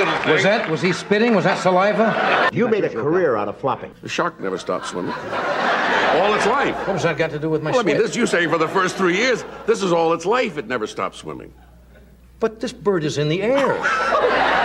little thing. Was he spitting? Was that saliva? You made a career out of flopping. The shark never stopped swimming. All its life. What does that got to do with my Well, I mean, spit? this you say for the first 3 years. This is all its life. It never stopped swimming. But this bird is in the air.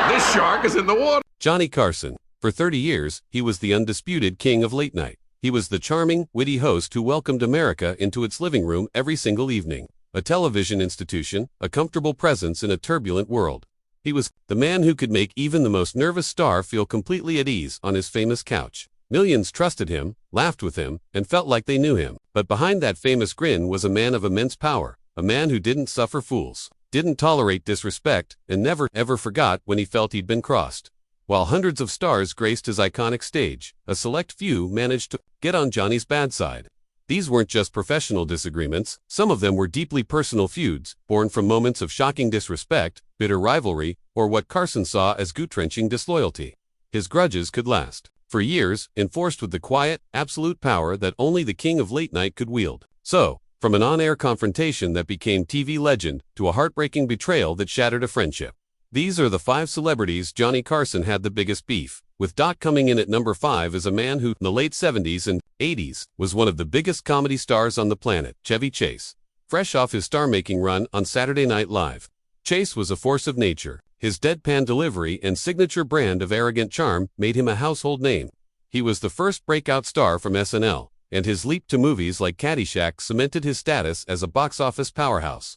This shark is in the water. Johnny Carson. For 30 years, he was the undisputed king of late night. He was the charming, witty host who welcomed America into its living room every single evening. A television institution, a comfortable presence in a turbulent world. He was the man who could make even the most nervous star feel completely at ease on his famous couch. Millions trusted him, laughed with him, and felt like they knew him. But behind that famous grin was a man of immense power, a man who didn't suffer fools, didn't tolerate disrespect, and never, ever forgot when he felt he'd been crossed. While hundreds of stars graced his iconic stage, a select few managed to get on Johnny's bad side. These weren't just professional disagreements, some of them were deeply personal feuds, born from moments of shocking disrespect, bitter rivalry, or what Carson saw as gut-wrenching disloyalty. His grudges could last for years, enforced with the quiet, absolute power that only the king of late night could wield. So, from an on-air confrontation that became TV legend to a heartbreaking betrayal that shattered a friendship. These are the 5 celebrities Johnny Carson had the biggest beef with. Coming in at number 5 is a man who, in the late 70s and 80s, was one of the biggest comedy stars on the planet, Chevy Chase. Fresh off his star-making run on Saturday Night Live, Chase was a force of nature. His deadpan delivery and signature brand of arrogant charm made him a household name. He was the first breakout star from SNL, and his leap to movies like Caddyshack cemented his status as a box office powerhouse.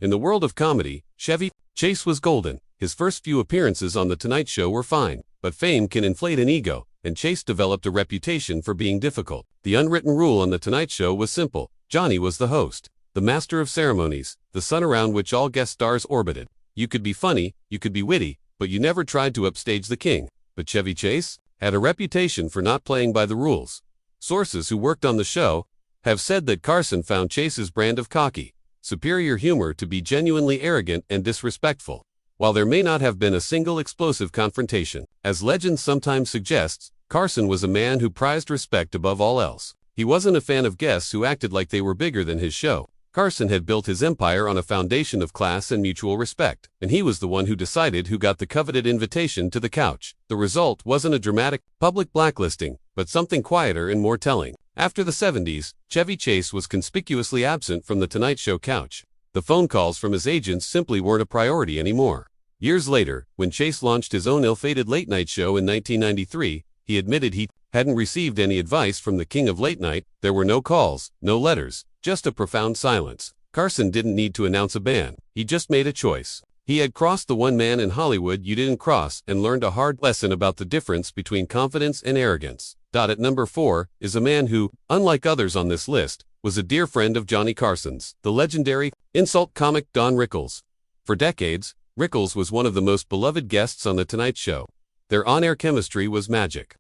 In the world of comedy, Chevy Chase was golden. His first few appearances on The Tonight Show were fine, but fame can inflate an ego, and Chase developed a reputation for being difficult. The unwritten rule on The Tonight Show was simple. Johnny was the host, the master of ceremonies, the sun around which all guest stars orbited. You could be funny, you could be witty, but you never tried to upstage the king. But Chevy Chase had a reputation for not playing by the rules. Sources who worked on the show have said that Carson found Chase's brand of cocky, superior humor to be genuinely arrogant and disrespectful. While there may not have been a single explosive confrontation, as legend sometimes suggests, Carson was a man who prized respect above all else. He wasn't a fan of guests who acted like they were bigger than his show. Carson had built his empire on a foundation of class and mutual respect, and he was the one who decided who got the coveted invitation to the couch. The result wasn't a dramatic, public blacklisting, but something quieter and more telling. After the 70s, Chevy Chase was conspicuously absent from the Tonight Show couch. The phone calls from his agents simply weren't a priority anymore. Years later, when Chase launched his own ill-fated late-night show in 1993, he admitted he hadn't received any advice from the king of late night. There were no calls, no letters, just a profound silence. Carson didn't need to announce a ban. He just made a choice. He had crossed the one man in Hollywood you didn't cross and learned a hard lesson about the difference between confidence and arrogance. At number 4 is a man who, unlike others on this list, was a dear friend of Johnny Carson's, the legendary insult comic Don Rickles. For decades, Rickles was one of the most beloved guests on The Tonight Show. Their on-air chemistry was magic.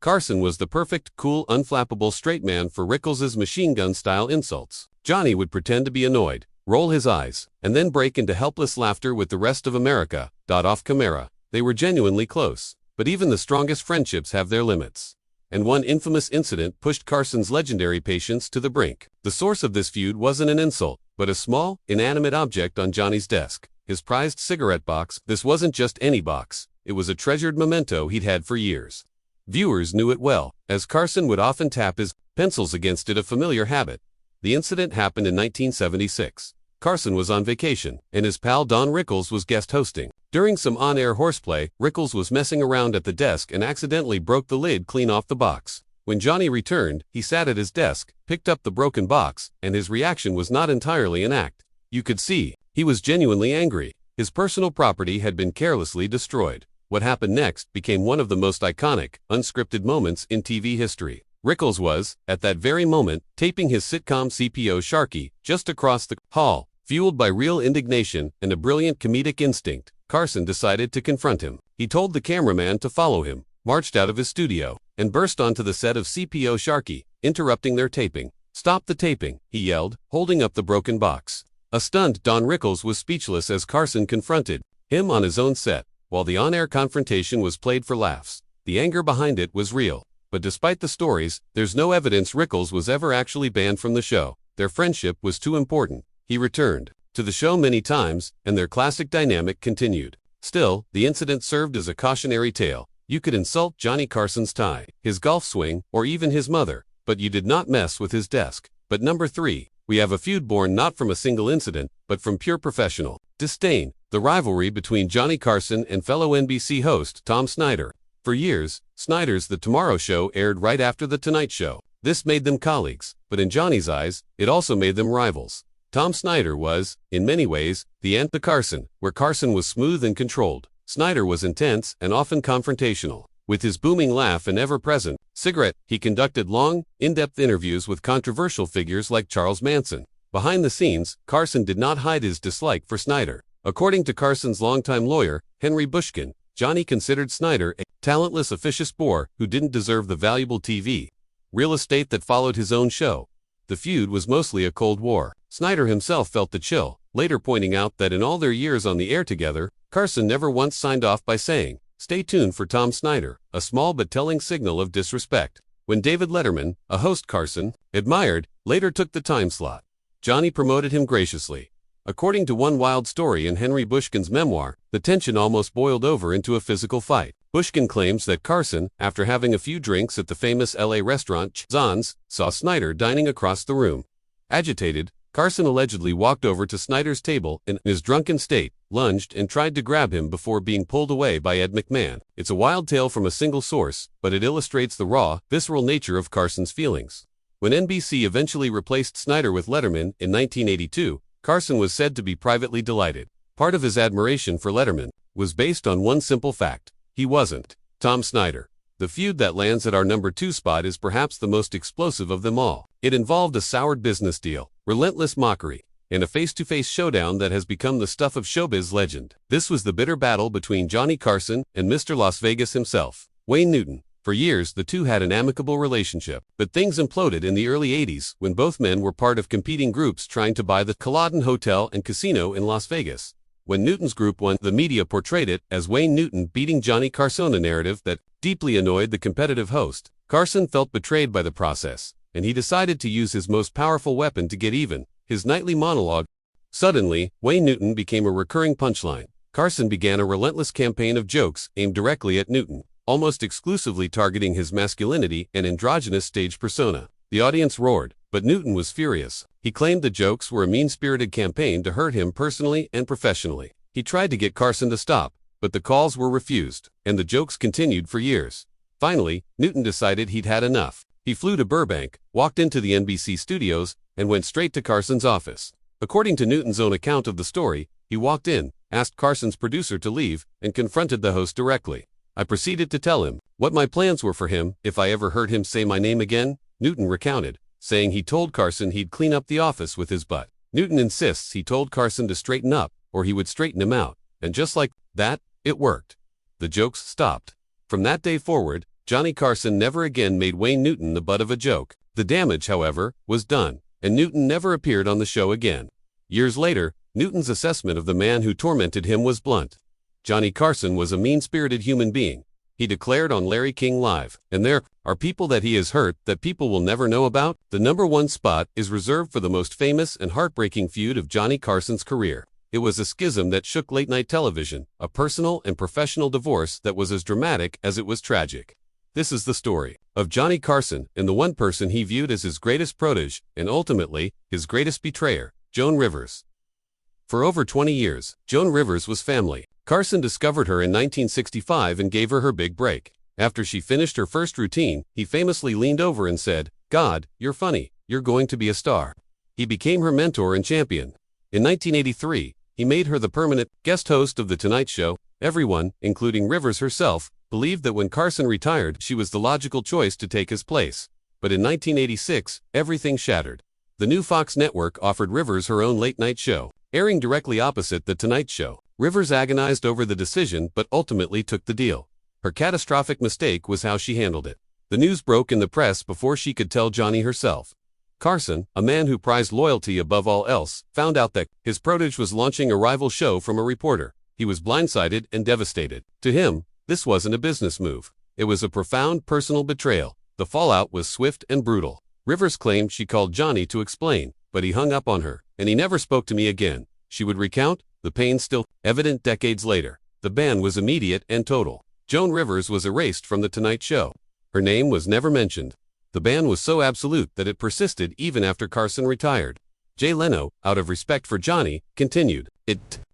Carson was the perfect, cool, unflappable straight man for Rickles' machine gun-style insults. Johnny would pretend to be annoyed, roll his eyes, and then break into helpless laughter with the rest of America. Off camera, they were genuinely close. But even the strongest friendships have their limits. And one infamous incident pushed Carson's legendary patience to the brink. The source of this feud wasn't an insult, but a small, inanimate object on Johnny's desk. His prized cigarette box. This wasn't just any box. It was a treasured memento he'd had for years. Viewers knew it well, as Carson would often tap his pencils against it, a familiar habit. The incident happened in 1976. Carson was on vacation, and his pal Don Rickles was guest hosting. During some on-air horseplay, Rickles was messing around at the desk and accidentally broke the lid clean off the box. When Johnny returned, he sat at his desk, picked up the broken box, and his reaction was not entirely an act. You could see he was genuinely angry. His personal property had been carelessly destroyed. What happened next became one of the most iconic, unscripted moments in TV history. Rickles was, at that very moment, taping his sitcom CPO Sharky just across the hall. Fueled by real indignation and a brilliant comedic instinct, Carson decided to confront him. He told the cameraman to follow him, marched out of his studio, and burst onto the set of CPO Sharky, interrupting their taping. "Stop the taping," he yelled, holding up the broken box. A stunned Don Rickles was speechless as Carson confronted him on his own set. While the on-air confrontation was played for laughs, the anger behind it was real. But despite the stories, there's no evidence Rickles was ever actually banned from the show. Their friendship was too important. He returned to the show many times, and their classic dynamic continued. Still, the incident served as a cautionary tale. You could insult Johnny Carson's tie, his golf swing, or even his mother, but you did not mess with his desk. But number 3, we have a feud born not from a single incident, but from pure professional disdain, the rivalry between Johnny Carson and fellow NBC host Tom Snyder. For years, Snyder's The Tomorrow Show aired right after The Tonight Show. This made them colleagues, but in Johnny's eyes, it also made them rivals. Tom Snyder was, in many ways, the end to Carson, where Carson was smooth and controlled. Snyder was intense and often confrontational. With his booming laugh and ever-present cigarette, he conducted long, in-depth interviews with controversial figures like Charles Manson. Behind the scenes, Carson did not hide his dislike for Snyder. According to Carson's longtime lawyer, Henry Bushkin, Johnny considered Snyder a talentless, officious bore who didn't deserve the valuable TV real estate that followed his own show. The feud was mostly a Cold War. Snyder himself felt the chill, later pointing out that in all their years on the air together, Carson never once signed off by saying, "Stay tuned for Tom Snyder," a small but telling signal of disrespect. When David Letterman, a host Carson admired, later took the time slot, Johnny promoted him graciously. According to one wild story in Henry Bushkin's memoir, the tension almost boiled over into a physical fight. Bushkin claims that Carson, after having a few drinks at the famous LA restaurant Zon's, saw Snyder dining across the room. Agitated, Carson allegedly walked over to Snyder's table and, in his drunken state, lunged and tried to grab him before being pulled away by Ed McMahon. It's a wild tale from a single source, but it illustrates the raw, visceral nature of Carson's feelings. When NBC eventually replaced Snyder with Letterman in 1982, Carson was said to be privately delighted. Part of his admiration for Letterman was based on one simple fact: he wasn't Tom Snyder. The feud that lands at our number 2 spot is perhaps the most explosive of them all. It involved a soured business deal, relentless mockery, and a face-to-face showdown that has become the stuff of showbiz legend. This was the bitter battle between Johnny Carson and Mr. Las Vegas himself, Wayne Newton. For years, the two had an amicable relationship, but things imploded in the early 80s when both men were part of competing groups trying to buy the Culloden Hotel and Casino in Las Vegas. When Newton's group won, the media portrayed it as Wayne Newton beating Johnny Carson, a narrative that deeply annoyed the competitive host. Carson felt betrayed by the process, and he decided to use his most powerful weapon to get even: his nightly monologue. Suddenly, Wayne Newton became a recurring punchline. Carson began a relentless campaign of jokes aimed directly at Newton, almost exclusively targeting his masculinity and androgynous stage persona. The audience roared, but Newton was furious. He claimed the jokes were a mean-spirited campaign to hurt him personally and professionally. He tried to get Carson to stop, but the calls were refused, and the jokes continued for years. Finally, Newton decided he'd had enough. He flew to Burbank, walked into the NBC studios, and went straight to Carson's office. According to Newton's own account of the story, he walked in, asked Carson's producer to leave, and confronted the host directly. "I proceeded to tell him what my plans were for him if I ever heard him say my name again," Newton recounted, saying he told Carson he'd clean up the office with his butt. Newton insists he told Carson to straighten up, or he would straighten him out, and just like that, it worked. The jokes stopped. From that day forward, Johnny Carson never again made Wayne Newton the butt of a joke. The damage, however, was done, and Newton never appeared on the show again. Years later, Newton's assessment of the man who tormented him was blunt. Johnny Carson was a mean-spirited human being. He declared on Larry King Live, "And there are people that he has hurt that people will never know about." The number 1 spot is reserved for the most famous and heartbreaking feud of Johnny Carson's career. It was a schism that shook late-night television, a personal and professional divorce that was as dramatic as it was tragic. This is the story of Johnny Carson and the one person he viewed as his greatest protege and ultimately his greatest betrayer, Joan Rivers. For over 20 years, Joan Rivers was family. Carson discovered her in 1965 and gave her big break. After she finished her first routine, he famously leaned over and said, "God, you're funny. You're going to be a star." He became her mentor and champion. In 1983, he made her the permanent guest host of The Tonight Show. Everyone, including Rivers herself, believed that when Carson retired, she was the logical choice to take his place. But in 1986, everything shattered. The new Fox network offered Rivers her own late-night show, airing directly opposite The Tonight Show. Rivers agonized over the decision but ultimately took the deal. Her catastrophic mistake was how she handled it. The news broke in the press before she could tell Johnny herself. Carson, a man who prized loyalty above all else, found out that his protege was launching a rival show from a reporter. He was blindsided and devastated. To him, this wasn't a business move. It was a profound personal betrayal. The fallout was swift and brutal. Rivers claimed she called Johnny to explain, but he hung up on her, and he never spoke to me again. She would recount, the pain still evident decades later. The ban was immediate and total. Joan Rivers was erased from The Tonight Show. Her name was never mentioned. The ban was so absolute that it persisted even after Carson retired. Jay Leno, out of respect for Johnny, continued.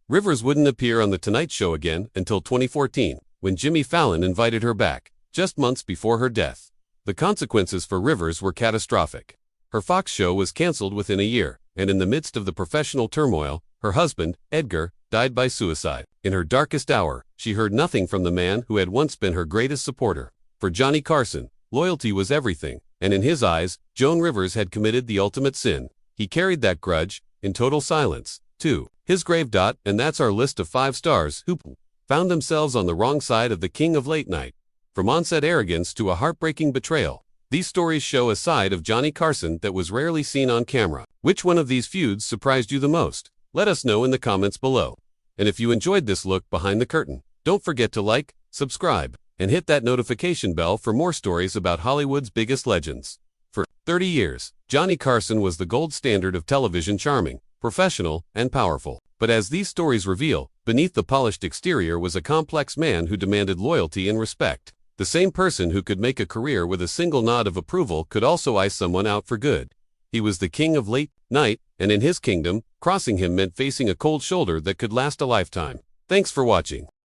Rivers wouldn't appear on The Tonight Show again until 2014, when Jimmy Fallon invited her back, just months before her death. The consequences for Rivers were catastrophic. Her Fox show was canceled within a year, and in the midst of the professional turmoil, her husband, Edgar, died by suicide. In her darkest hour, she heard nothing from the man who had once been her greatest supporter. For Johnny Carson, loyalty was everything, and in his eyes, Joan Rivers had committed the ultimate sin. He carried that grudge, in total silence, to his grave. And that's our list of 5 stars who found themselves on the wrong side of the king of late night. From on-set arrogance to a heartbreaking betrayal, these stories show a side of Johnny Carson that was rarely seen on camera. Which one of these feuds surprised you the most? Let us know in the comments below. And if you enjoyed this look behind the curtain, don't forget to like, subscribe, and hit that notification bell for more stories about Hollywood's biggest legends. For 30 years, Johnny Carson was the gold standard of television, charming, professional, and powerful. But as these stories reveal, beneath the polished exterior was a complex man who demanded loyalty and respect. The same person who could make a career with a single nod of approval could also ice someone out for good. He was the king of late night, and in his kingdom, crossing him meant facing a cold shoulder that could last a lifetime. Thanks for watching.